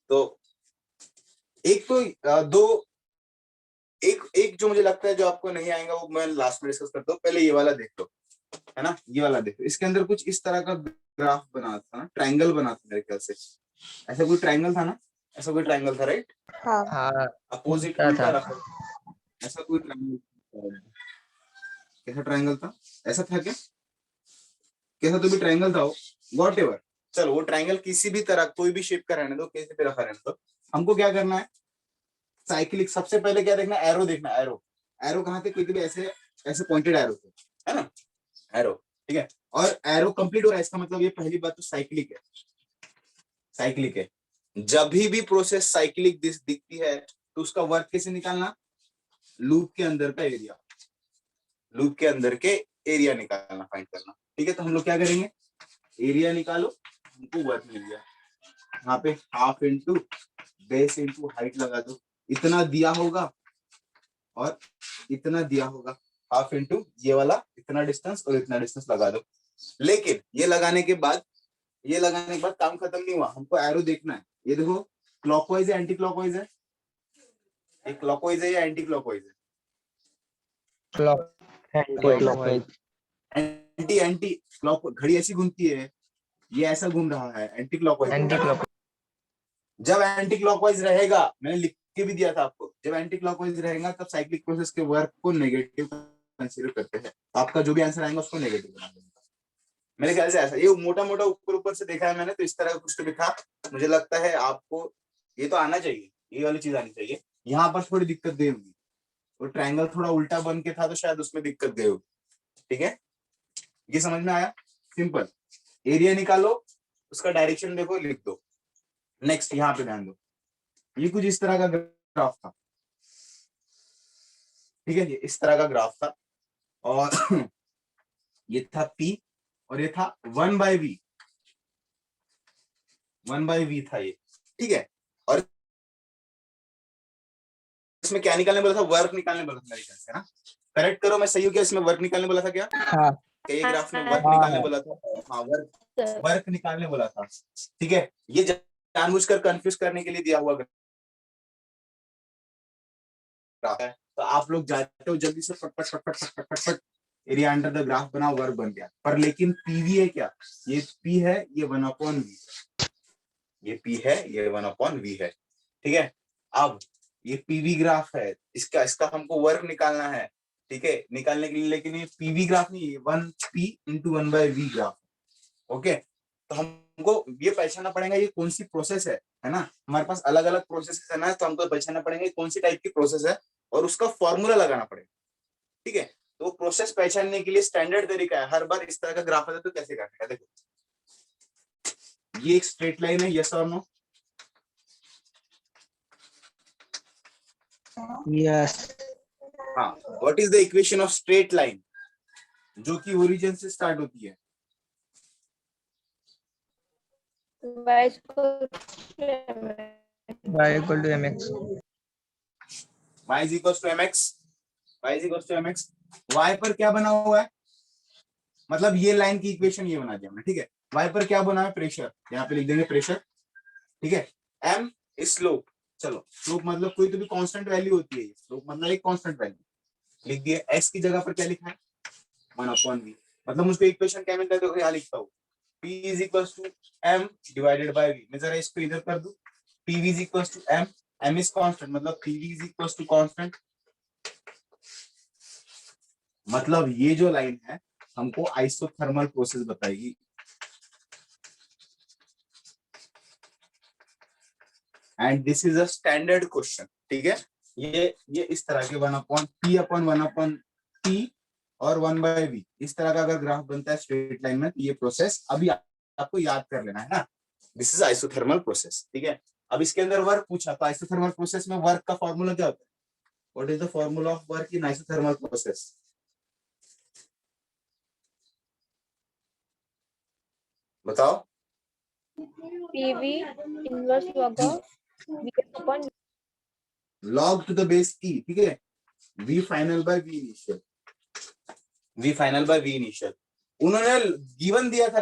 तो एक तो दो एक जो मुझे लगता है जो आपको नहीं आएगा वो मैं लास्ट में डिस्कस करता हूँ, पहले ये वाला देख लो, है ना, ये वाला देखो। इसके अंदर कुछ इस तरह का ग्राफ बना था ना, ट्रायंगल बना था मेरे ख्याल से, ऐसा कोई ट्रायंगल था ना, ऐसा कोई ट्रायंगल था, राइट? हाँ अपोजिट क्या उल्टा था? रखा, ऐसा कोई ट्रायंगल, कैसा ट्रायंगल था, ऐसा था क्या, कैसा तो भी ट्रायंगल था वो, वॉट एवर, चलो वो ट्रायंगल किसी भी तरह कोई भी शेप का रहने दो, किसी भी रखा रहने दो, हमको क्या करना है, साइक्लिक सबसे पहले क्या देखना, एरो देखना, एरो, एरो कहाँ थे, कोई भी ऐसे ऐसे पॉइंटेड एरो थे, है ना, एरो, ठीक है, और एरो कंप्लीट हो रहा है, इसका मतलब ये पहली बात तो साइक्लिक है, साइक्लिक है। जब भी प्रोसेस साइक्लिक दिखती है तो उसका वर्क कैसे निकालना, लूप के अंदर का एरिया, लूप के अंदर के एरिया निकालना, फाइंड करना, ठीक है। तो हम लोग क्या करेंगे, एरिया निकालो, हमको वर्क मिल गया, यहाँ पे half into base into height लगा दो, इतना दिया होगा और इतना दिया होगा, हाफ इंटू ये वाला इतना डिस्टेंस और इतना डिस्टेंस लगा दो। लेकिन ये लगाने के बाद काम खत्म नहीं हुआ, हमको एरो देखना है, ये देखो क्लॉकवाइज है एंटी क्लॉकवाइज है, ये क्लॉकवाइज है या एंटी क्लॉकवाइज है, क्लॉकवाइज। एंटी एंटी क्लॉक, घड़ी ऐसी घूमती है, ये ऐसा घूम रहा है, एंटी क्लॉकवाइज। Anti clock. जब एंटी क्लॉकवाइज रहेगा, मैंने लिख के भी दिया था आपको, जब एंटी क्लॉकवाइज रहेगा तब साइक्लिक प्रोसेस के वर्क को नेगेटिव कंसीडर करते हैं, तो आपका जो भी आंसर आएगा उसको नेगेटिव बना देंगे। मेरे ख्याल से ऐसा, ये मोटा मोटा ऊपर ऊपर से देखा है मैंने, तो इस तरह का कुछ तो लिखा, मुझे लगता है आपको ये तो आना चाहिए, ये वाली चीज आनी चाहिए। यहाँ पर थोड़ी दिक्कत गई होगी, वो ट्रायंगल थोड़ा उल्टा बन के था तो शायद उसमें दिक्कत गई होगी, ठीक है, ये समझ में आया, सिंपल। एरिया निकालो, उसका डायरेक्शन देखो, लिख दो। नेक्स्ट यहाँ पे ध्यान दो, ये कुछ इस तरह का ग्राफ था, ठीक है, ये इस तरह का ग्राफ था, और ये था P और ये था 1/V, 1/V था ये, ठीक है। और इसमें क्या निकालने बोला था, वर्क निकालने बोला था मेरे ख्याल से, ना, करेक्ट करो मैं सही हूँ क्या, इसमें वर्क निकालने बोला था क्या? हाँ ये ग्राफ में वर्क निकालने बोला था, हाँ वर्क निकालने बोला था, ठीक है। ये जानबूझकर कंफ्यूज करने के लिए दिया हुआ ग्राफ है, तो आप लोग जाते हो जल्दी से फटफट फटफट फटफट फटफट, एरिया अंडर द ग्राफ बनाओ, वर्क बन गया। पर लेकिन पीवी है क्या, ये पी है, ये 1/V, ये पी है, ये 1/V है, ठीक है। अब ये पीवी ग्राफ है, इसका इसका हमको वर्क निकालना है, ठीक है, निकालने के लिए, लेकिन ये पीवी ग्राफ नहीं है, 1P into 1/V graph, okay. तो हमको ये पहचानना पड़ेगा ये कौन सी प्रोसेस है ना, हमारे पास अलग अलग प्रोसेस है ना, तो हमको पहचानना पड़ेगा कौन सी टाइप की प्रोसेस है और उसका फॉर्मूला लगाना पड़ेगा, ठीक है। तो प्रोसेस पहचानने के लिए स्टैंडर्ड तरीका है, हर बार इस तरह का ग्राफ आता है तो कैसे करने का, देखो ये एक स्ट्रेट लाइन है, यस और नो, यस। हाँ, what is the equation of straight line जो कि ओरिजिन से स्टार्ट होती है, y equal to mx। y is equal to mx, y is equal to mx, y पर क्या बना हुआ है, मतलब ये लाइन की इक्वेशन ये बना दिया हमने, ठीक है। y पर क्या बना है, प्रेशर, यहाँ पे लिख देंगे प्रेशर, ठीक है। m स्लोप, चलो स्लोप मतलब कोई तो भी कांस्टेंट वैल्यू होती है, स्लोप मतलब एक कांस्टेंट वैल्यू, लिख दिया। x की जगह पर क्या लिखा है, 1/v, मतलब मुझको इक्वेशन क्या मिलता है, देखो यहाँ लिखता हूँ, p is equal to m divided by v, मैं जरा इसको इधर कर दूं, pv is equal to m, m is constant, मतलब pv is equal to constant, मतलब ये जो लाइन है हमको आइसोथर्मल प्रोसेस बताएगी, and this is a standard question, ठीक है। ये इस तरह के 1/P और 1/V, इस तरह का अगर ग्राफ बनता है स्ट्रेट लाइन में, तो ये प्रोसेस अभी आपको याद कर लेना है ना, दिस इज आइसोथर्मल प्रोसेस, ठीक है। अब इसके अंदर वर्क पूछा, तो आइसोथर्मल प्रोसेस में वर्क का फॉर्मूला क्या होता है, what is the formula of work in isothermal process, बताओ। PV inverse log of V upon log to the base e, ठीक है, v final by v initial, v final by v initial, उन्होंने given दिया था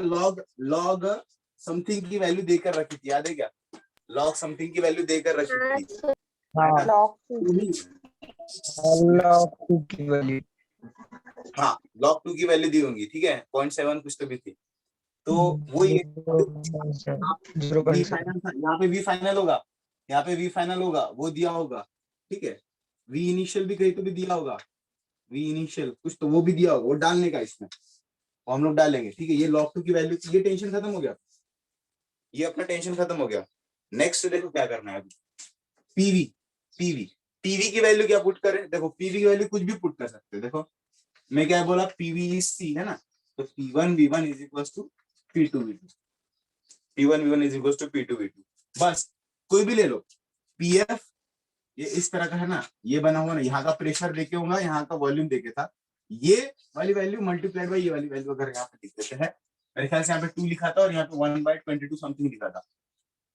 log something की value देकर रखी थी, याद है क्या? लॉग समथिंग की वैल्यू देकर रखी हाँ थी। सर, हाँ log log 2 की वैल्यू हाँ, log 2 की वैल्यू दी होंगी, ठीक है, 0.7 कुछ तो भी थी, तो वो ये वी 0.7 फाइनल था, यहाँ पे वी फाइनल होगा, यहाँ पे वी फाइनल होगा, वो दिया होगा, ठीक है। वी इनिशियल भी कहीं तो भी दिया होगा, वी इनिशियल कुछ तो वो भी दिया होगा, वो डालने का इसमें, वो हम लोग डालेंगे, ठीक है। ये log 2 की वैल्यू, ये टेंशन खत्म हो गया, ये अपना टेंशन खत्म हो गया। नेक्स्ट देखो क्या करना है अभी, पीवी, पीवी, पीवी की वैल्यू क्या पुट करें? देखो पीवी की वैल्यू कुछ भी पुट कर सकते हैं। देखो मैं क्या बोला, पीवी इज सी है ना, तो P1V1 is equal to P2V2, P1V1 is equal to P2V2, बस कोई भी ले लो। पीएफ ये इस तरह का है ना, ये बना हुआ ना, यहाँ का प्रेशर देके होगा, यहाँ का वॉल्यूम देके था, ये वाली वैल्यू मल्टीप्लाइड बाई ये वाली वैल्यू अगर यहाँ पे लिख देते हैं, मेरे ख्याल से यहाँ पे 2 लिखा था और यहाँ पे 1/22 समथिंग लिखा था,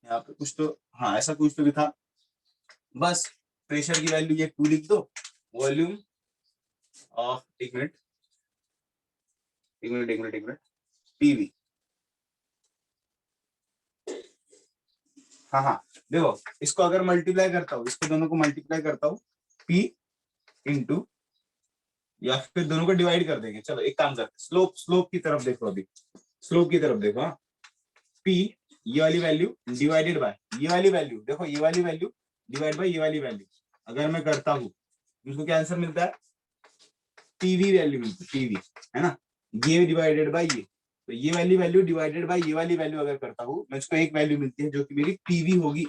यहाँ पे कुछ तो, हाँ ऐसा कुछ तो भी था। बस प्रेशर की वैल्यू ये 2 लिख दो, वॉल्यूम ऑफ, एक मिनट एक मिनट एक मिनट एक मिनट, पीवी, हाँ हाँ देखो इसको अगर मल्टीप्लाई करता हूँ, इसको दोनों को मल्टीप्लाई करता हूँ, पी इंटू, या फिर दोनों को डिवाइड कर देंगे। चलो एक काम करते हैं, स्लोप, स्लोप की तरफ देखो, अभी स्लोप की तरफ देखो, हाँ पी ये वाली वैल्यू डिवाइडेड बाय ये वाली वैल्यू, देखो ये वाली वैल्यू डिवाइड बाय ये वाली वैल्यू, अगर मैं करता हूँ मुझको क्या आंसर मिलता है, पीवी वैल्यू मिलती है, पीवी है ना, ये डिवाइडेड बाय ये, तो ये वाली वैल्यू डिवाइडेड बाय ये वाली वैल्यू अगर करता हूँ मैं, इसको एक वैल्यू मिलती है जो कि मेरी पीवी होगी,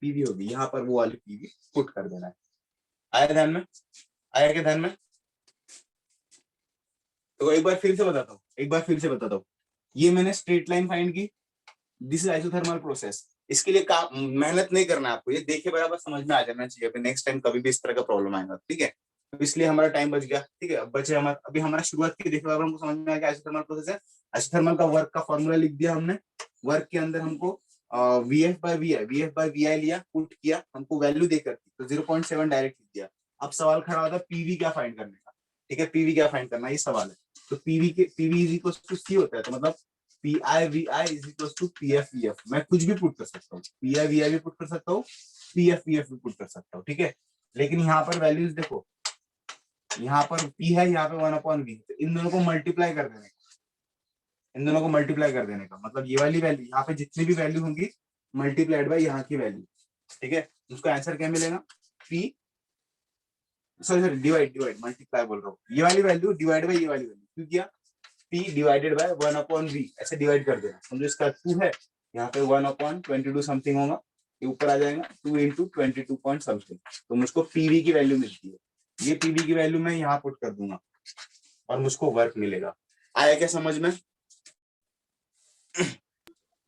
पीवी होगी, यहाँ पर वो वाली पीवी पुट कर देना है। आया ध्यान में, आया क्या ध्यान में? तो एक बार फिर से बताता हूँ, एक बार फिर से बताता हूँ, ये मैंने स्ट्रेट लाइन फाइंड की, दिस इज आइसोथर्मल प्रोसेस, इसके लिए काम मेहनत नहीं करना है आपको, ये देखे बराबर समझ में आ जाना चाहिए, नेक्स्ट टाइम कभी भी इस तरह का प्रॉब्लम आएगा, ठीक है। तो इसलिए हमारा टाइम बच गया, ठीक है। अब बचे हमारा, अभी हमारा शुरुआत की देखे बराबर हमको समझ में आ गया आइसोथर्मल प्रोसेस है। आइसोथर्मल का वर्क का फॉर्मूला लिख दिया हमने, वर्क के अंदर हमको VF बाय VI लिया, पुट किया, हमको वैल्यू देकर तो 0.7 डायरेक्ट लिख दिया। अब सवाल खड़ा होता है पीवी क्या फाइंड करने का, ठीक है, पीवी क्या फाइंड करना, ये सवाल है। तो PV is equal to C होता है, तो मतलब PIVI is equal to PFVF, मैं कुछ भी पुट कर सकता हूँ, PIVI भी पुट कर सकता हूँ, PFVF भी पुट कर सकता हूँ, ठीक है। लेकिन यहाँ पर वैल्यूज देखो, यहाँ पर P है, यहाँ पे 1/V, तो इन दोनों को मल्टीप्लाई कर देने का, इन दोनों को मल्टीप्लाई कर देने का मतलब ये वाली वैल्यू, यहाँ पे जितनी भी वैल्यू होंगी मल्टीप्लाइड बाय यहाँ की वैल्यू, ठीक है। उसका आंसर क्या मिलेगा, P, sorry divide divide multiply बोल रहा हूँ, ये वाली वैल्यू डिवाइड बाय ये वाली वैल्यू, क्यों किया, P डिवाइडेड बाय 1/V ऐसे डिवाइड कर देना, समझो। इसका 2 है, यहाँ पे 1/22 समथिंग होगा, ये ऊपर आ जाएगा 2 इंटू 22 पॉइंट समथिंग, तो मुझको पीवी की वैल्यू मिलती है, ये पीवी की वैल्यू मैं यहाँ पुट कर दूंगा और मुझको वर्क मिलेगा। आया क्या समझ में?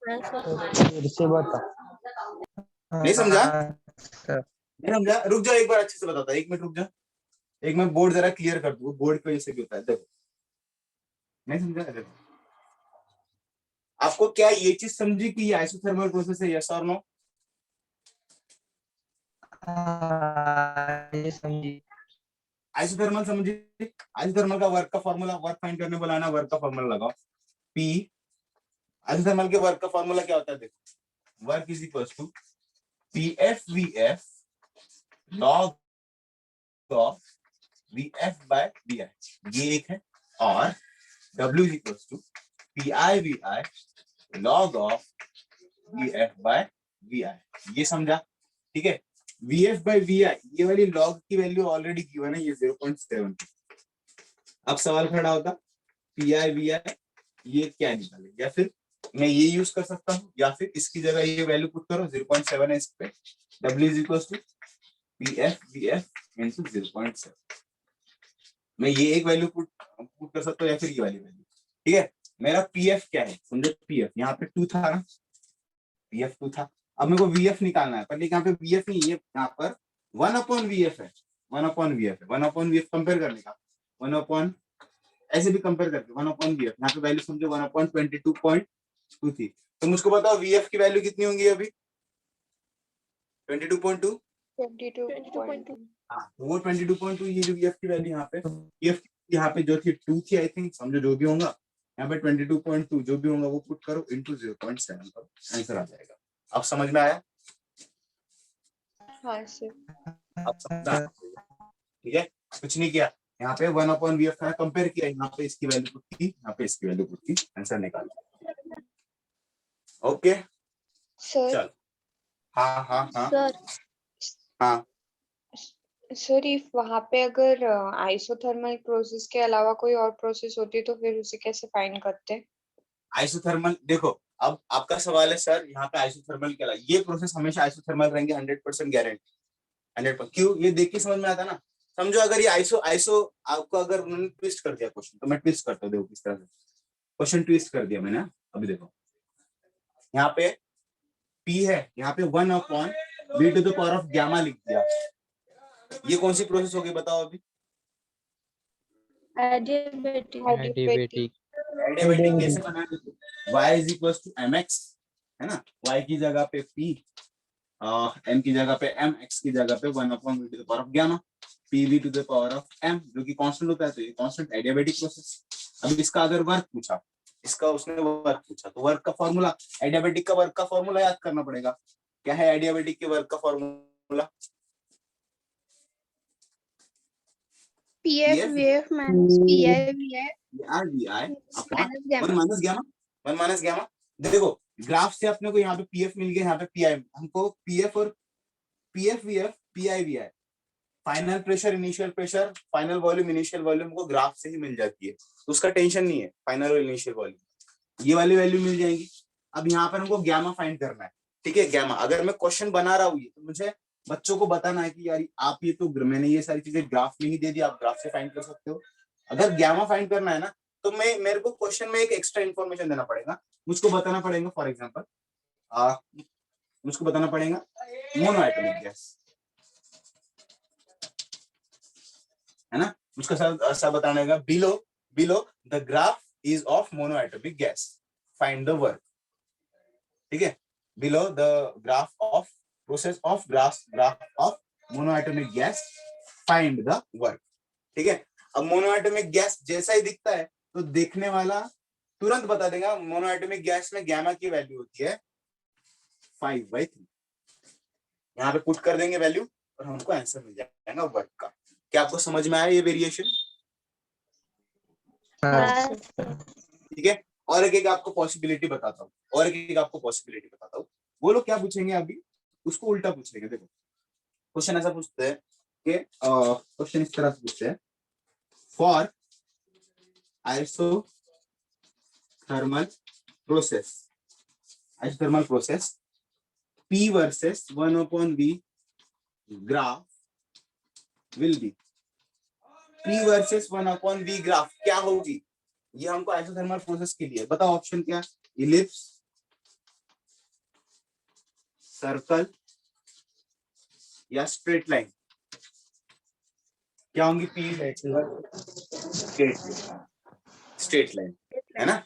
फिर से बता नहीं समझा? सर नहीं समझा, रुक जाओ एक बार अच्छे से बताता, एक मिनट रुक जा, एक मैं बोर्ड जरा क्लियर कर दूं, बोर्ड की वजह से भी होता है, देखो नहीं समझा, देखो आपको क्या ये चीज समझी कि ये आइसोथर्मल प्रोसेस है, यस और नो? ये समझी आइसोथर्मल समझी, आइसोथर्मल का वर्क का फॉर्मूला, वर्क फाइंड करने बोला ना, वर्क का फॉर्मूला लगाओ, पी, आइसोथर्मल के वर्क का फॉर्मूला क्या होता है, देखो work is equal to PFVF log of VF by VI, ये एक है, और W is equal to PIVI log of VF by VI, ये समझा, ठीक है। VF बाय VI ये वाली लॉग की वैल्यू ऑलरेडी गिवन है, ये 0.7, अब सवाल खड़ा होता PIVI ये क्या निकाले, या फिर मैं ये यूज कर सकता हूँ, या फिर इसकी जगह ये वैल्यू पुट करो, 0.7 है इस पे, W is equal to PFVF into 0.7, मैं ये एक वैल्यू पुट कर सकता हूँ, या फिर ये वाली वैल्यू, ठीक है। मेरा PF क्या है, समझो PF यहाँ पे 2 था ना, PF 2 था, अब मेरे को VF निकालना है, पर लेकिन यहाँ पे VF नहीं है, यहाँ पर 1/VF है, 1/VF है, 1/VF कंपेयर करने का, 1 ऐसे भी कंपेयर करके 1/VF, यहाँ पे वैल्यू समझो 1/22.2 थी, तो मुझको बताओ VF की वैल्यू कितनी होंगी अभी, 22.2, 22.2 हाँ तो वो 22.2, ये जो VF की वैल्यू यहाँ पे, VF यहाँ पे जो थी 2 थी आई थिंक, समझो जो भी होगा, यहाँ पे 22.2 जो भी होगा वो पुट करो इंटू 0.7 करो, आंसर आ जाएगा। अब समझ में आया? हाँ सर। अब समझ में आया? ठीक है, कुछ नहीं किया, यहाँ पे 1/VF था, कंपेयर किया, यहाँ पे इसकी वैल्यू पुट की, यहाँ पे इसकी वैल्यू पुट की, आंसर निकाल। ओके सर चल, हाँ हाँ हाँ सर हाँ, सर इफ वहाँ पे अगर आइसोथर्मल प्रोसेस के अलावा कोई और प्रोसेस होती तो फिर उसे कैसे फाइंड करते? आइसोथर्मल देखो, अब आपका सवाल है सर यहाँ पे आइसोथर्मल क्या है, ये प्रोसेस हमेशा आइसोथर्मल रहेंगे 100% गारंटी, 100%। क्यों? ये देख के समझ में आता ना। समझो अगर ये आइसो आइसो आपको अगर उन्होंने ट्विस्ट कर दिया क्वेश्चन, तो मैं ट्विस्ट करता हूँ, देखो किस तरह से क्वेश्चन ट्विस्ट कर दिया मैंने। अभी देखो यहाँ पे P है, यहाँ पे 1/V⁴ लिख दिया, ये कौन सी प्रोसेस होगी बताओ अभी? एडियाबेटिक। एडियाबेटिक। एडियाबेटिक कैसे बनाएंगे? y = mx है ना, y की जगह पे p, m की जगह पे m, x की जगह पे 1/v⁴ pv⁴m, जो कि कांस्टेंट होता है, तो ये कांस्टेंट एडियाबेटिक प्रोसेस। अब इसका अगर वर्क पूछा, इसका उसने वर्क पूछा, तो वर्क का फॉर्मूला, एडियाबेटिक का वर्क का फॉर्मूला याद करना पड़ेगा। क्या है एडियाबेटिक के वर्क का formula? PF VF minus PI VI upon minus gamma। 1 minus gamma. देखो ग्राफ से अपने को यहाँ पे पीएफ मिल गया, यहाँ पे पीआई, हमको पीएफ और PF VF pi VI, final pressure, initial pressure, final volume, initial volume को ग्राफ से ही मिल जाती है, तो उसका टेंशन नहीं है, फाइनल और इनिशियल वॉल्यूम ये वाली वैल्यू मिल जाएगी। अब यहाँ पर हमको गैमा फाइंड करना है, ठीक है। गैमा अगर मैं क्वेश्चन बना रहा हूँ तो मुझे बच्चों को बताना है कि यार आप ये तो मैंने ये सारी चीजें ग्राफ में ही दे दी, आप ग्राफ से फाइंड कर सकते हो। अगर गैमा फाइंड करना है ना, तो मेरे को क्वेश्चन में एक एक्स्ट्रा इन्फॉर्मेशन देना पड़ेगा, मुझको बताना पड़ेगा, फॉर एग्जाम्पल मुझको बताना पड़ेगा मोनोएटॉमिक गैस, है ना, मुझको ऐसा बताना है below the graph is of monoatomic gas, find the work, ठीक है। Below the graph of process of graph of monoatomic gas, find the work, ठीक है। अब मोनोएटॉमिक गैस जैसा ही दिखता है तो देखने वाला तुरंत बता देगा मोनोएटॉमिक गैस में गैमा की वैल्यू होती है 5/3। यहाँ पे पुट कर देंगे वैल्यू और हमको आंसर मिल जाएगा वर्क का। क्या आपको समझ में आया ये वेरिएशन? ठीक है, और एक आपको पॉसिबिलिटी बताता हूँ, वो लोग क्या पूछेंगे अभी, उसको उल्टा पूछेंगे। देखो क्वेश्चन ऐसा पूछते हैं कि क्वेश्चन इस तरह से पूछते हैं, for isothermal process P versus 1/V graph will be, P versus 1/V graph क्या होगी, ये हमको आइसोथर्मल प्रोसेस के लिए बताओ। ऑप्शन क्या? इलिप्स, सर्कल या स्ट्रेट लाइन। क्या होंगी? P स्ट्रेट लाइन, है ना,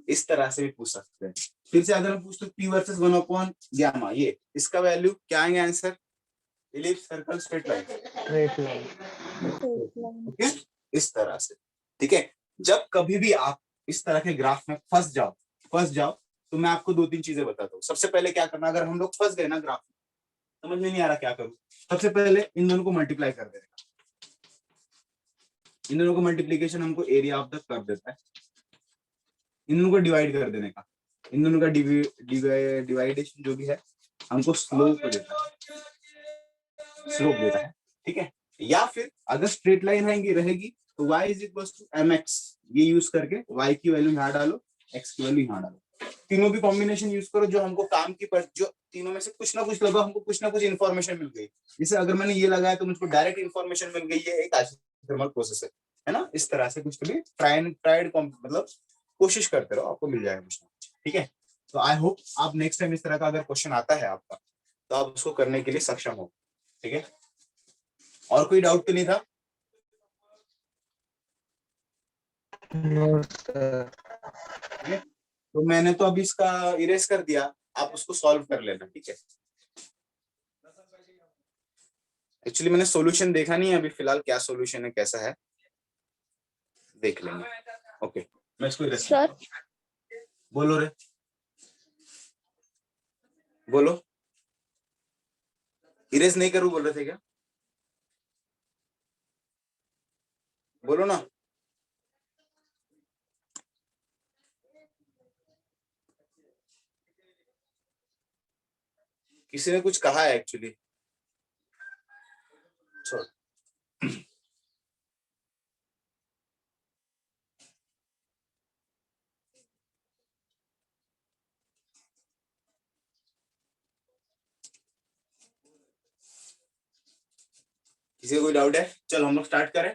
इस तरह से भी पूछ सकते हैं। फिर से अगर हम पूछते P वर्सेस 1/γ, ये इसका वैल्यू क्या आएंगे answer? Ellipse, circle, straight line. Okay, इस तरह से, ठीक है। जब कभी भी आप इस तरह के ग्राफ में फंस जाओ तो मैं आपको 2-3 चीजें बताता हूँ। सबसे पहले क्या करना, अगर हम लोग फंस गए ना ग्राफ में, समझ में नहीं आ रहा क्या करूं, सबसे पहले इन दोनों को मल्टीप्लाई कर देने का। इन दोनों को मल्टीप्लीकेशन हमको एरिया ऑफ द कर्व देता है, इन दोनों को डिवाइड कर देने का, इन दोनों का डिवाइडेशन जो भी है हमको स्लोप देता है, ठीक है। या फिर अगर स्ट्रेट लाइन रहेगी तो y = mx, ये यूज करके y की वैल्यू यहाँ डालो, x की वैल्यू यहाँ डालो, तीनों भी कॉम्बिनेशन यूज करो जो हमको काम की पर, जो तीनों में से कुछ ना कुछ लगा, हमको कुछ ना कुछ इन्फॉर्मेशन मिल गई। जैसे अगर मैंने ये लगाया तो मुझको डायरेक्ट इन्फॉर्मेशन मिल गई, ये एक आइसोथर्मल प्रोसेस है ना। इस तरह से कुछ भी ट्राइड मतलब कोशिश करते रहो, आपको मिल जाएगा कुछ ना कुछ, ठीक है। तो आई होप आप नेक्स्ट टाइम इस तरह का अगर क्वेश्चन आता है आपका तो आप उसको करने के लिए सक्षम हो, ठीक है। और कोई डाउट तो नहीं था? No sir. तो मैंने तो अभी इसका इरेज कर दिया, आप उसको सॉल्व कर लेना, ठीक है। एक्चुअली मैंने सॉल्यूशन देखा नहीं है अभी फिलहाल, क्या सॉल्यूशन है कैसा है देख लेंगे। ओके, मैं इसको erase Sir. करता हूं। बोलो रे, बोलो। इरेज नहीं करूं बोल रहे थे क्या? बोलो ना। किसी ने कुछ कहा है एक्चुअली। छोड़। किसी को कोई डाउट है? चलो हम लोग स्टार्ट करें।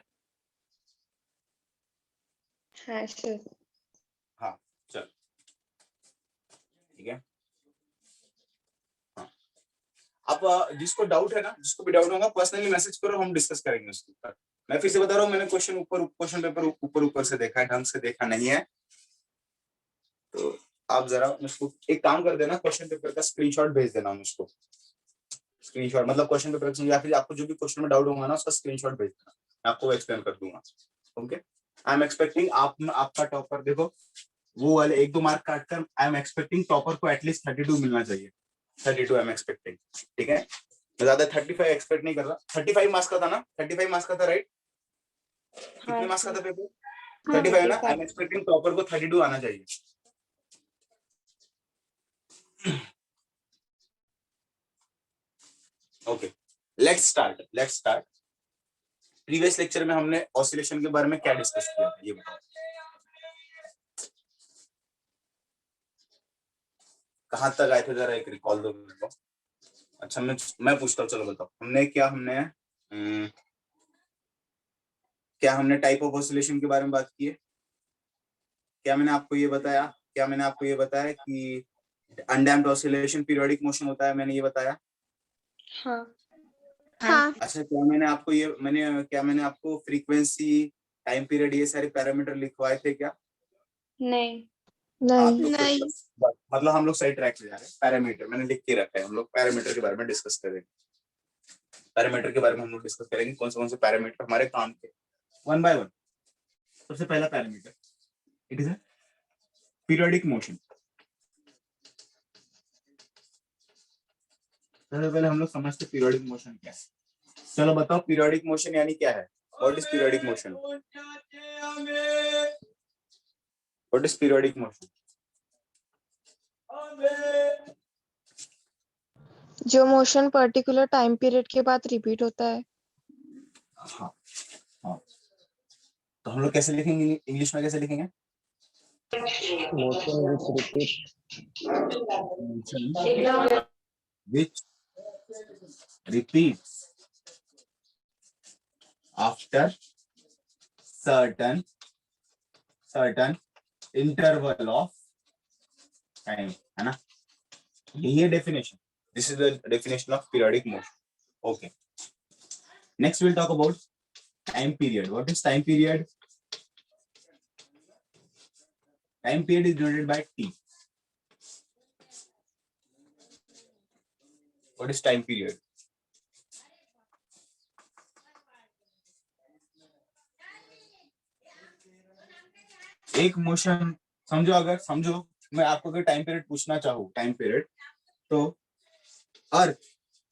हाँ सर। हाँ चल ठीक है। हाँ आप जिसको डाउट है ना, जिसको भी डाउट होगा पर्सनली मैसेज करो, हम डिस्कस करेंगे उसके ऊपर। मैं फिर से बता रहा हूँ, मैंने क्वेश्चन पेपर ऊपर से देखा है, ढंग से देखा नहीं है, तो आप जरा मुझको एक काम कर देना, क्वेश्चन पेपर का स्क्रीनशॉट भेज देना मुझको। स्क्रीनशॉट मतलब क्वेश्चन पेपर या फिर आपको जो भी क्वेश्चन में डाउट होगा ना, उसका स्क्रीनशॉट भेज देना, मैं आपको एक्सप्लेन कर दूंगा। ओके, आई एम एक्सपेक्टिंग आपका टॉपर देखो वो वाले 1-2 मार्क काटकर आई एम एक्सपेक्टिंग टॉपर को एटलीस्ट 32 मिलना चाहिए। 32 आई एम एक्सपेक्टिंग, ठीक है। मैं ज्यादा 35 एक्सपेक्ट नहीं कर रहा। 35 मार्क्स का था ना, 35 मार्क्स का था राइट? कितने हाँ मार्क्स का था सर। पेपर? 35 ना। I am 35। एक्सपेक्टिंग टॉपर को 32 आना चाहिए। Okay, let's start. Previous lecture में हमने ऑसिलेशन के बारे में क्या डिस्कस किया था, ये बताओ। कहां तक आए थे, जरा एक रिकॉल दो मेरे को। अच्छा मैं पूछता हूँ, चलो बताओ क्या हमने टाइप ऑफ ऑसिलेशन के बारे में बात की है? क्या मैंने आपको ये बताया कि अनडैम्प्ड ऑसिलेशन पीरियोडिक मोशन होता है, मैंने ये बताया? हाँ। हाँ। अच्छा, क्या मैंने आपको फ्रीक्वेंसी, टाइम पीरियड, ये सारे पैरामीटर लिखवाए थे क्या? नहीं। हाँ, नहीं। तो नहीं। मतलब हम लोग सही ट्रैक से जा रहे हैं। पैरामीटर मैंने लिख के रखा है, हम लोग पैरामीटर के बारे में डिस्कस करेंगे। कौन से पैरामीटर हमारे काम के, 1 by 1। सबसे पहला parameter, it is a periodic motion. सबसे पहले हम लोग समझते पीरियोडिक मोशन क्या है। चलो बताओ पीरियोडिक मोशन यानी क्या है? What is periodic motion? What is periodic motion? जो मोशन पर्टिकुलर टाइम पीरियड के बाद रिपीट होता है। हाँ हाँ, तो हम लोग कैसे लिखेंगे, इंग्लिश में कैसे लिखेंगे? Motion which repeat. Motion which repeats after certain interval of time, है ना? यही है definition. This is the definition of periodic motion. Okay, next will talk about time period. What is time period? Time period is denoted by t. What is time period? एक motion समझो मैं आपको अगर time period पूछना चाहूँ, time period, तो अर्थ,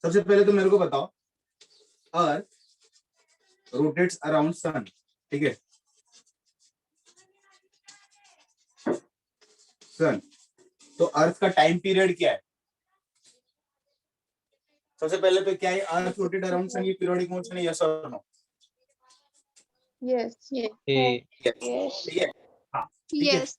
सबसे पहले तो मेरे को बताओ, अर्थ रोटेट्स अराउंड सन, ठीक है? सन, तो अर्थ का टाइम पीरियड क्या है? सबसे पहले तो क्या है, अर्थ रोटेट अराउंड सन, ये पीरियोडिक मोशन है, यस और नो? यस। यस। ठीक है, हाँ ठीक है। यस।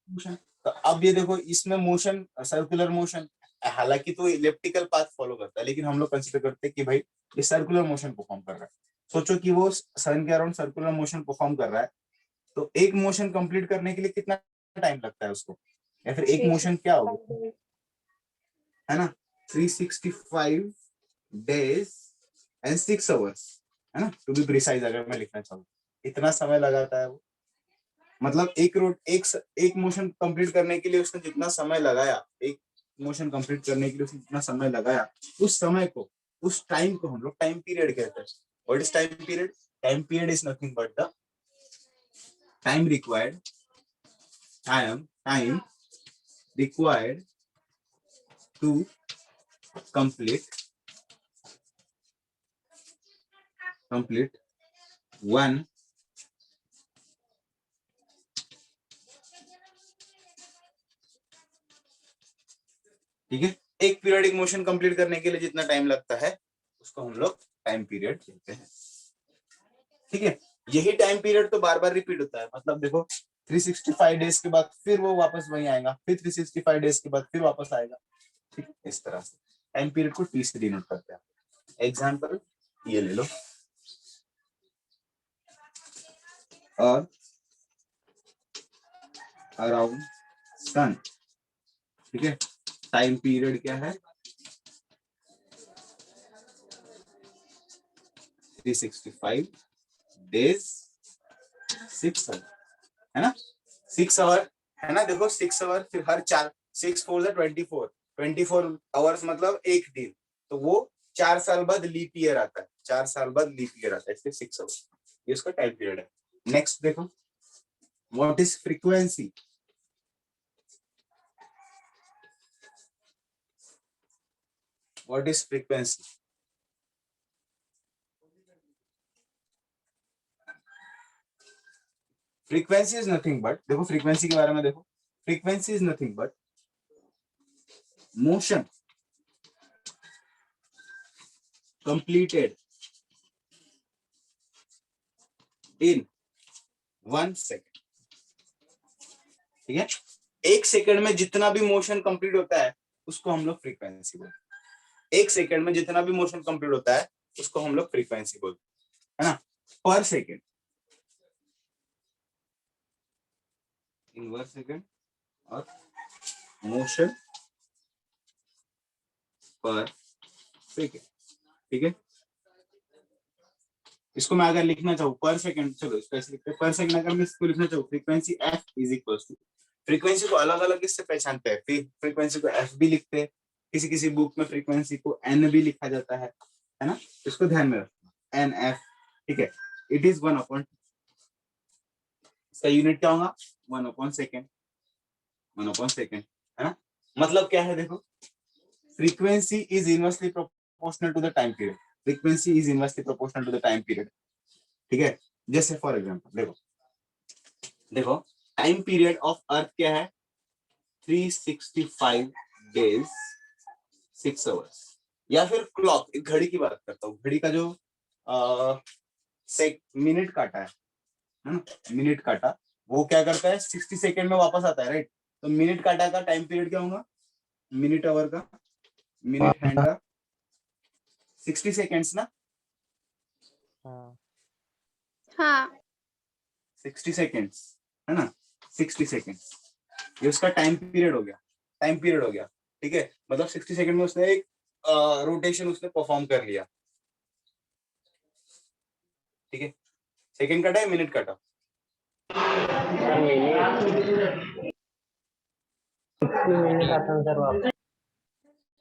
मोशन, तो अब ये देखो इसमें मोशन सर्कुलर मोशन, हालांकि तो इलेप्टिकल पाथ फॉलो करता है, लेकिन हम लोग कंसीडर करते हैं कि भाई ये सर्कुलर मोशन परफॉर्म कर रहा है। सोचो कि वो सन के अराउंड सर्कुलर मोशन परफॉर्म कर रहा है, तो एक मोशन कंप्लीट करने के लिए कितना टाइम लगता है उसको, या फिर एक मोशन क्या होगा, है ना? 365 days and 6 hours, है ना, टू बी प्रिसाइज। अगर मैं लिखना चाहूँ इतना समय लगाता है वो, मतलब एक मोशन कंप्लीट करने के लिए उसने जितना समय लगाया, उस समय को, उस टाइम को हम लोग टाइम पीरियड कहते हैं। What is time period? Time period is nothing but the time required time required to complete one ठीक है, एक पीरियडिक मोशन कंप्लीट करने के लिए जितना टाइम लगता है उसको हम लोग टाइम पीरियड कहते हैं। ठीक है, यही टाइम पीरियड तो बार बार रिपीट होता है, मतलब देखो 365 डेज के बाद फिर वो वापस वहीं आएगा, फिर 365 डेज के बाद फिर वापस आएगा। ठीक, इस तरह से टाइम पीरियड को टी से डिनोट करते हैं। एग्जांपल ये ले लो, और अराउंड सन, ठीक है, टाइम पीरियड क्या है 365 डेज 6 आवर, है ना, 6 आवर है ना, देखो 6 आवर, फिर हर 4 6 4 24 आवर्स मतलब एक दिन, तो वो 4 साल बाद लीप ईयर आता है, 4 साल बाद लीप ईयर आता है, इसलिए 6 आवर, ये उसका टाइम पीरियड है। नेक्स्ट देखो, what is frequency? What is frequency? Frequency is nothing but, देखो फ्रीक्वेंसी के बारे में देखो, frequency is nothing but motion completed in 1 second। ठीक है, एक सेकंड में जितना भी मोशन कंप्लीट होता है उसको हम लोग फ्रीक्वेंसी बोलते हैं। एक सेकंड में जितना भी मोशन कंप्लीट होता है उसको हम लोग फ्रीक्वेंसी बोलते हैं, है ना। पर सेकंड, इन 1 सेकंड, और मोशन पर सेकंड। ठीक है, इसको मैं अगर लिखना चाहूँ पर सेकंड, चलो इसको ऐसे लिखते हैं पर सेकंड। अगर मैं इसको लिखना चाहूँ frequency f is equal to, frequency को अलग अलग इससे पहचानते हैं, फ्रीक्वेंसी को f भी लिखते हैं, किसी किसी बुक में फ्रीक्वेंसी को n भी लिखा जाता है ना, इसको ध्यान में रखना nf। ठीक है, इट इज 1/, इसका यूनिट क्या होगा 1/सेकंड, 1/सेकंड, है ना। मतलब क्या है देखो, frequency is inversely proportional to the time period, frequency is inversely proportional to the time period. ठीक है, जैसे फॉर एग्जांपल देखो, देखो टाइम पीरियड ऑफ अर्थ क्या है 365 डेज 6 आवर्स, या फिर क्लॉक, एक घड़ी की बात करता हूँ, घड़ी का जो मिनट काटा है ना, मिनट काटा वो क्या करता है 60 सेकेंड में वापस आता है, राइट। तो मिनट काटा का टाइम पीरियड क्या होगा, मिनट आवर का, मिनट हैंड का 60 सेकेंड्स ना, हाँ 60 सेकेंड्स, है ना, 60 सेकेंड्स, ये उसका टाइम पीरियड हो गया, टाइम पीरियड हो गया। ठीक है, मतलब 60 सेकेंड में उसने एक रोटेशन उसने परफॉर्म कर लिया। ठीक है, सेकेंड काटा है मिनट काटा,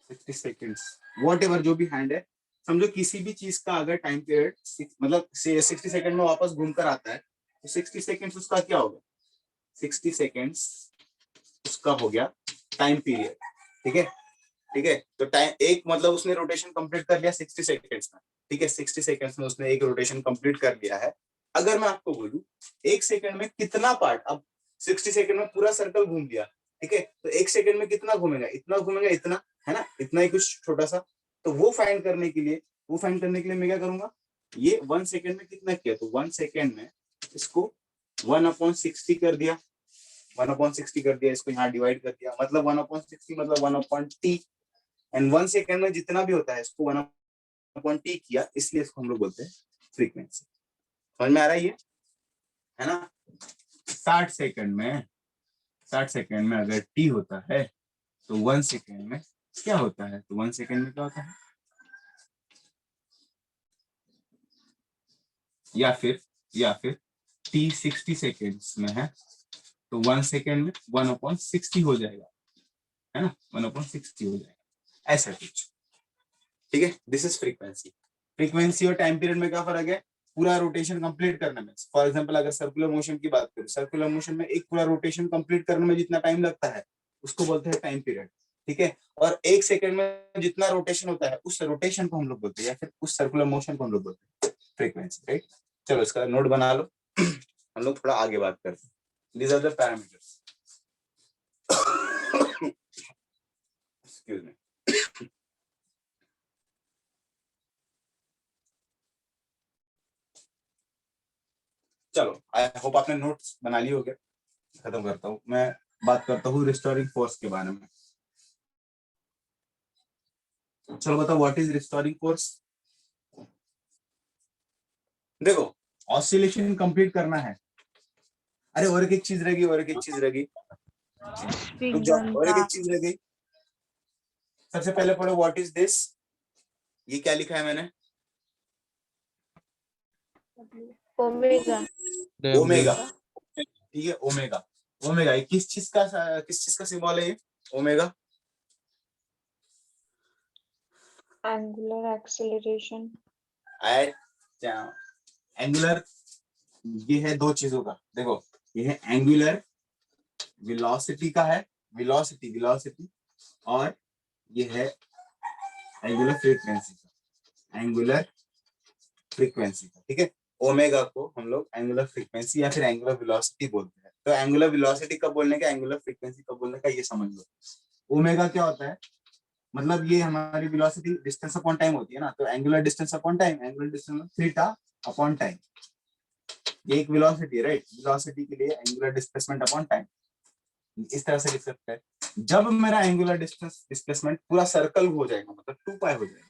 60 सेकेंड्स, वॉट एवर जो भी हैंड है, समझो किसी भी चीज का अगर टाइम पीरियड मतलब 60 सेकेंड में वापस घूम कर आता है, तो 60 सेकेंड्स उसका क्या होगा, 60 सेकेंड्स उसका हो गया टाइम पीरियड। ठीक है, ठीक है, तो टाइम एक मतलब उसने रोटेशन कंप्लीट कर लिया 60 सेकेंड्स में। ठीक है, 60 सेकेंड्स में उसने एक रोटेशन कंप्लीट कर लिया है। अगर मैं आपको बोलूं एक सेकंड में कितना पार्ट, अब 60 सेकंड में पूरा सर्कल घूम लिया, ठीक है, तो एक सेकंड में कितना घूमेगा, इतना घूमेगा, इतना, है ना, इतना ही कुछ छोटा सा। तो वो फाइंड करने के लिए मैं क्या करूंगा, ये 1 सेकंड में कितना किया, तो 1 सेकंड में इसको 1/60 कर दिया, 1/60 कर दिया, इसको यहाँ डिवाइड कर दिया, मतलब 1/60 मतलब 1/t, एंड 1 सेकंड में जितना भी होता है इसको 1/t किया, इसलिए इसको हम लोग बोलते हैं फ्रीक्वेंसी। समझ में आ रहा है ना। 60 सेकंड में अगर t होता है तो 1 सेकंड में क्या होता है, तो 1 सेकंड में क्या होता है, या फिर t 60 सेकेंड्स में है तो 1 सेकंड में 1/60 हो जाएगा, है ना, 1/60 हो जाएगा, ऐसा कुछ। ठीक है, दिस इज फ्रीक्वेंसी। फ्रीक्वेंसी और टाइम पीरियड में क्या फर्क है, पूरा रोटेशन कंप्लीट करने में, फॉर एग्जांपल अगर सर्कुलर मोशन की बात करूं, सर्कुलर मोशन में एक पूरा रोटेशन कंप्लीट करने में जितना टाइम लगता है उसको बोलते हैं टाइम पीरियड, ठीक है। और 1 सेकंड में जितना रोटेशन होता है उस रोटेशन को हम लोग बोलते हैं, या फिर उस सर्कुलर मोशन को हम लोग बोलते हैं फ्रीक्वेंसी, राइट। चलो इसका नोट बना लो। हम लोग थोड़ा आगे बात करते हैं। These are the parameters, excuse me. चलो आई होप आपने नोट्स बना लिए होंगे। खत्म करता हूँ, मैं बात करता हूँ रिस्टोरिंग फोर्स के बारे में। चलो बताओ व्हाट इज रिस्टोरिंग फोर्स। देखो ऑसिलेशन कंप्लीट करना है। अरे और एक चीज रहेगी, और एक चीज रहेगी, रुक जाओ, और एक चीज रह गई। सबसे पहले पढ़ो व्हाट इज दिस, ये क्या लिखा है मैंने, ओमेगा। ओमेगा, ठीक है। ओमेगा, ओमेगा ये किस चीज का सिंबल है ये ओमेगा? Angular acceleration. एंगुलर, ये है दो चीजों का, देखो ये है एंगुलर वेलोसिटी का है, वेलोसिटी, और ये है एंगुलर फ्रीक्वेंसी का, एंगुलर फ्रीक्वेंसी का, ठीक है। ओमेगा को हम लोग एंगुलर फ्रीक्वेंसी या फिर एंगुलर वेलोसिटी बोलते हैं। तो एंगुलर वेलोसिटी कब बोलने का, एंगुलर फ्रीक्वेंसी कब बोलने का, ये समझ लो। ओमेगा क्या होता है, मतलब ये हमारी वेलोसिटी डिस्टेंस अपॉन टाइम होती है ना, तो angular distance upon time, angular distance theta upon time, ये एक वेलोसिटी है, राइट। वेलोसिटी के लिए एंगुलर डिस्प्लेसमेंट अपॉन टाइम, इस तरह से लिख सकते हैं। जब मेरा एंगुलर डिस्प्लेसमेंट पूरा सर्कल हो जाएगा, मतलब 2 पाई हो जाएगा,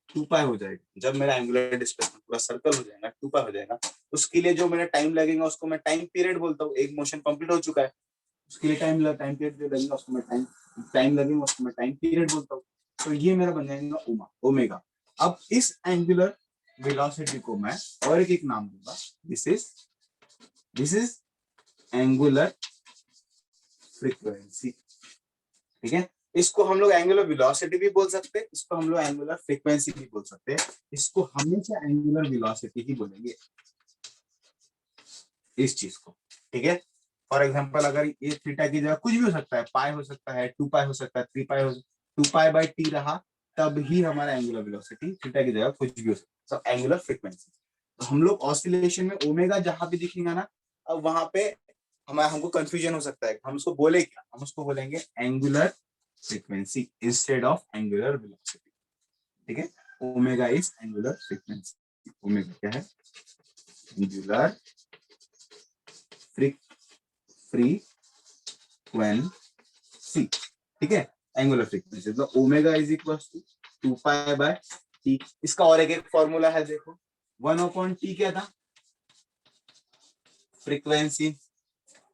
2 पाई हो जाएगा, जब मेरा एंगुलर डिस्प्लेसमेंट पूरा सर्कल हो जाएगा, 2 पाई हो जाएगा, उसके लिए जो मेरा टाइम लगेगा उसको मैं टाइम पीरियड बोलता हूँ। एक मोशन कंप्लीट हो चुका है, उसके लिए टाइम पीरियड जो लगेगा उसको मैं टाइम लगेगा उसको मैं टाइम पीरियड बोलता हूँ। तो ये मेरा बन जाएगा ओमेगा। अब इस एंगुलर वेलोसिटी को मैं और एक नाम दूंगा, दिस इज एंगुलर फ्रीक्वेंसी, ठीक है। इसको हम लोग एंगुलर वेलोसिटी भी बोल सकते हैं, इसको हम लोग एंगुलर फ्रीक्वेंसी भी बोल सकते हैं। इसको हमेशा एंगुलर वेलोसिटी ही बोलेंगे इस चीज को, ठीक है। फॉर एग्जांपल अगर ये थीटा की जगह कुछ भी हो सकता है, पाई हो सकता है, 2 पाई हो सकता है, 3 पाई हो, 2 पाई बाई टी रहा, तब ही हमारा एंगुलर वेलोसिटी थीटा की जगह कुछ भी हो सकता है, एंगुलर फ्रीक्वेंसी। तो हम लोग ऑसिलेशन में ओमेगा जहां भी दिखेगा ना, अब वहां पे हमको कंफ्यूजन हो सकता है, हम उसको बोले क्या, हम उसको बोलेंगे angular frequency instead of angular velocity, ठीक है। Omega is angular frequency, omega क्या है, एंगुलर फ्रीक्वेंसी, ठीक है। एंगुलर फ्रीक्वेंसी तो omega is equal to 2 pi by T. इसका और एक फॉर्मूला है, देखो 1/t क्या था, फ्रीक्वेंसी,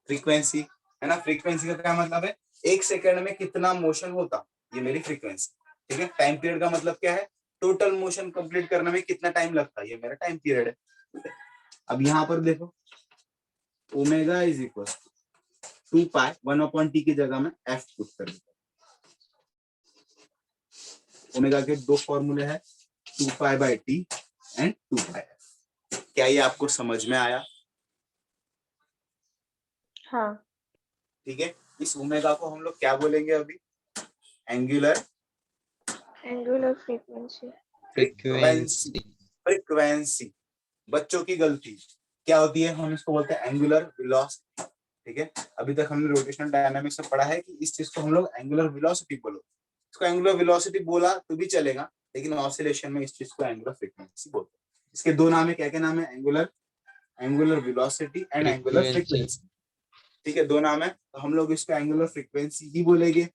फ्रीक्वेंसी है ना। फ्रीक्वेंसी का क्या मतलब है, 1 सेकंड में कितना मोशन होता, ये मेरी फ्रीक्वेंसी, ठीक है। टाइम पीरियड का मतलब क्या है, टोटल मोशन कंप्लीट करने में कितना टाइम लगता है, ये मेरा टाइम पीरियड है। अब यहाँ पर देखो omega is equal 2 pi 1/t की जगह में f पुट कर देता हूं। ओमेगा के दो फॉर्मूले हैं, 2 pi by T and 2 pi f। क्या ये आपको समझ में आया? हाँ। ठीक है। इस ओमेगा को हम लोग क्या बोलेंगे अभी, एंगुलर फ्रीक्वेंसी। Frequency, frequency. बच्चों की गलती क्या होती है, हम इसको बोलते हैं एंगुलर वेलोसिटी, ठीक है। अभी तक हमने रोटेशनल डायनामिक्स में पढ़ा है कि इस चीज को हम लोग एंगुलर वेलोसिटी बोलो, इसको एंगुलर वेलोसिटी बोला तो भी चलेगा, लेकिन ऑसिलेशन में इस चीज को एंगुलर फ्रीक्वेंसी बोलते हैं। इसके दो नाम है, क्या क्या नाम है, angular velocity and angular frequency, ठीक है, दो नाम है। तो हम लोग इसको एंगुलर फ्रीक्वेंसी ही बोलेंगे,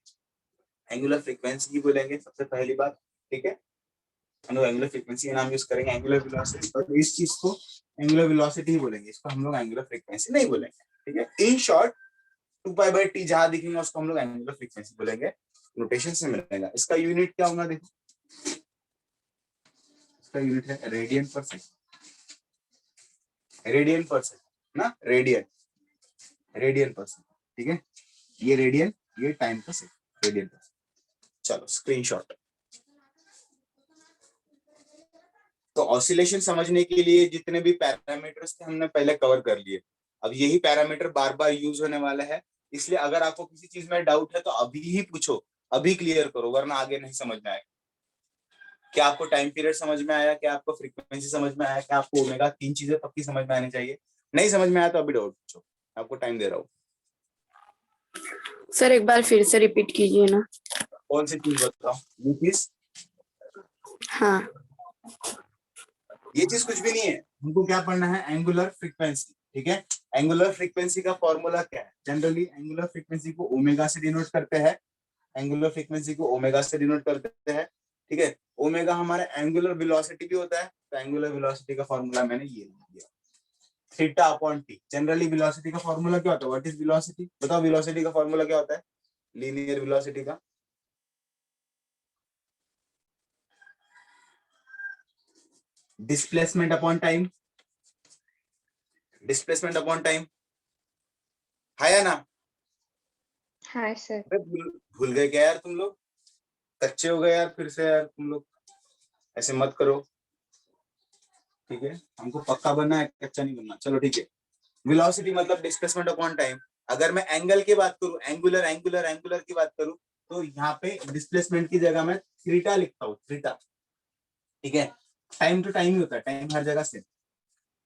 एंगुलर फ्रीक्वेंसी ही बोलेंगे सबसे पहली बात, ठीक है। हम लोग एंगुलर फ्रीक्वेंसी का नाम यूज करेंगे, एंगुलर वेलोसिटी, और इस चीज को एंगुलर वेलोसिटी ही बोलेंगे, इसको हम लोग एंगुलर फ्रीक्वेंसी नहीं बोलेंगे, ठीक है। In short 2 pi by T जहां दिखेगा उसको हम लोग एंगुलर फ्रीक्वेंसी बोलेंगे, नोटेशन से मिलेगा। इसका यूनिट क्या होगा, देखो इसका यूनिट है रेडियन पर सेकंड, रेडियन पर सेकंड ना, रेडियन पर सेकंड, ठीक है। ये रेडियन, ये टाइम पर सेकंड, रेडियन पर। चलो स्क्रीनशॉट। तो ऑसिलेशन समझने के लिए जितने भी पैरामीटर्स थे हमने पहले कवर कर लिए। अब यही पैरामीटर बार बार यूज होने वाला है, इसलिए अगर आपको किसी चीज में डाउट है तो अभी ही पूछो, अभी क्लियर करो, वरना आगे नहीं समझ में आएगा। क्या आपको टाइम पीरियड समझ में आया? क्या आपको फ्रीक्वेंसी समझ में आया? क्या आपको ओमेगा? 3 चीजें पक्की समझ में आनी चाहिए। नहीं समझ में आया तो अभी डाउट पूछो, आपको टाइम दे रहा हूँ। सर एक बार फिर से रिपीट कीजिए ना। कौन सी चीज बताओ? ये चीज? हाँ ये चीज कुछ भी नहीं है। हमको क्या पढ़ना है? Angular frequency. ठीक है, एंगुलर फ्रीक्वेंसी का फॉर्मूला क्या है? जनरली एंगुलर फ्रीक्वेंसी को ओमेगा से डिनोट करते हैं। एंगुलर फ्रीक्वेंसी को ओमेगा से डिनोट करते हैं। ठीक है, ओमेगा हमारा एंगुलर वेलोसिटी भी होता है, तो एंगुलर वेलोसिटी का फॉर्मूला मैंने ये लिख दिया, theta upon T. Generally velocity का फॉर्मूला क्या होता है? What is velocity? बताओ, वेलोसिटी का फॉर्मूला क्या होता है लीनियर वेलोसिटी का? Displacement upon time. Displacement upon time है या ना? हाँ सर। अरे भूल गए क्या यार तुम लोग? कच्चे हो गए यार फिर से यार तुम लोग, ऐसे मत करो। ठीक है, हमको पक्का बनना है, कच्चा नहीं बनना। चलो ठीक है, वेलोसिटी मतलब डिस्प्लेसमेंट अपॉन टाइम। अगर मैं एंगल की बात करूं, एंगुलर एंगुलर एंगुलर की बात करूं, तो यहाँ पे डिस्प्लेसमेंट की जगह मैं थीटा लिखता हूँ, थीटा। ठीक है, टाइम तो टाइम ही होता है, टाइम हर जगह से।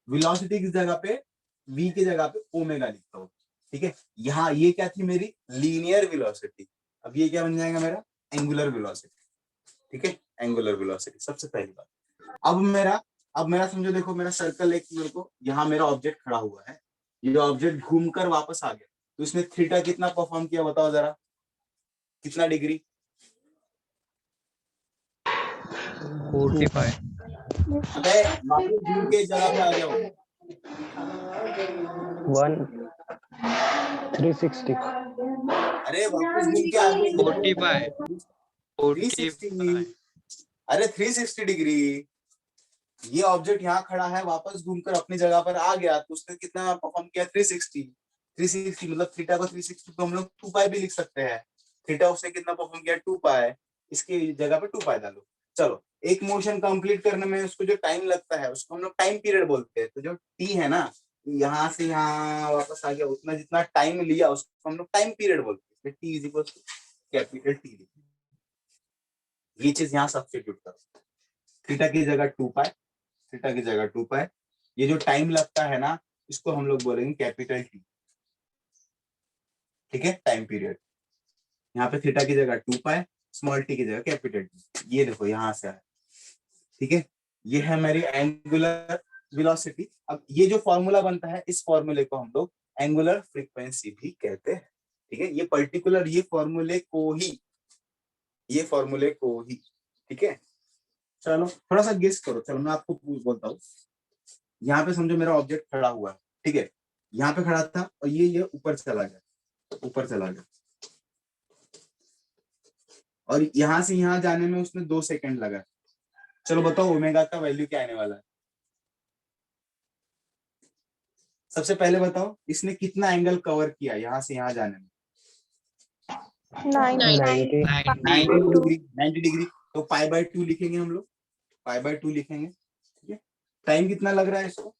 वेलोसिटी की जगह पे, v की जगह पे ओमेगा लिखता हूँ। ठीक है, यहाँ ये क्या थी मेरी? Linear velocity. अब ये क्या बन जाएगा मेरा? Angular velocity. ठीक है, एंगुलर वेलोसिटी सबसे पहली बात। अब मेरा समझो, देखो मेरा सर्कल एक, मेरे को यहाँ मेरा ऑब्जेक्ट खड़ा हुआ है, ये ऑब्जेक्ट घूमकर वापस आ गया, तो इसने थीटा कितना परफॉर्म किया बताओ जरा, कितना डिग्री? 45। अबे वापस घूम के जगह पे आ जाओ। 360। अरे वापस घूम के आ गए 45। 360। अरे 360 डिग्री। ये ऑब्जेक्ट यहाँ खड़ा है, वापस घूमकर अपनी जगह पर आ गया, तो उसने कितना परफॉर्म किया? 360। 360 मतलब थीटा को 360 को हम लोग 2 पाई भी लिख सकते हैं। थीटा उसने कितना परफॉर्म किया? 2 पाई। इसकी जगह पे 2 पाई डालो। चलो, एक मोशन कंप्लीट करने में उसको जो टाइम लगता है उसको हम लोग टाइम पीरियड बोलते हैं। तो जो टी है ना, यहाँ से यहाँ वापस आ गया, उतना जितना टाइम लिया उसको हम लोग टाइम पीरियड बोलते हैं। T is equal to capital T. ये चीज यहाँ सब्स्टिट्यूट करो, थीटा की जगह 2 पाई, थीटा की जगह 2 पाई। ये जो टाइम लगता है ना, इसको हम लोग बोलेंगे कैपिटल टी। ठीक है, टाइम पीरियड। यहाँ पे थीटा की जगह 2 पाई, स्मॉल टी की जगह कैपिटल टी। ये देखो यहाँ से आया। ठीक है, ये है मेरी एंगुलर वेलोसिटी। अब ये जो फॉर्मूला बनता है, इस फॉर्मूले को हम लोग एंगुलर फ्रीक्वेंसी भी कहते हैं। ठीक है, ये पर्टिकुलर ये फॉर्मूले को ही, ठीक है। चलो थोड़ा सा गेस करो, चलो मैं आपको बोलता हूँ। यहाँ पे समझो मेरा ऑब्जेक्ट खड़ा हुआ है, ठीक है, यहाँ पे खड़ा था और ये ऊपर चला गया, ऊपर चला गया, और यहाँ से यहाँ जाने में उसमें 2 सेकंड लगा। चलो बताओ ओमेगा का वैल्यू क्या आने वाला है? सबसे पहले बताओ, इसने कितना एंगल कवर किया यहाँ से यहाँ जाने में? 90। 90 डिग्री। तो पाई बाय 2 लिखेंगे हम लोग, पाई बाय 2 लिखेंगे। ठीक है, टाइम कितना लग रहा है इसको?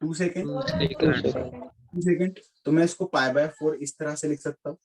2 सेकंड। 2 सेकंड। 2 सेकंड। तो मैं इसको पाई बाय 4 इस तरह से लिख सकता हूँ।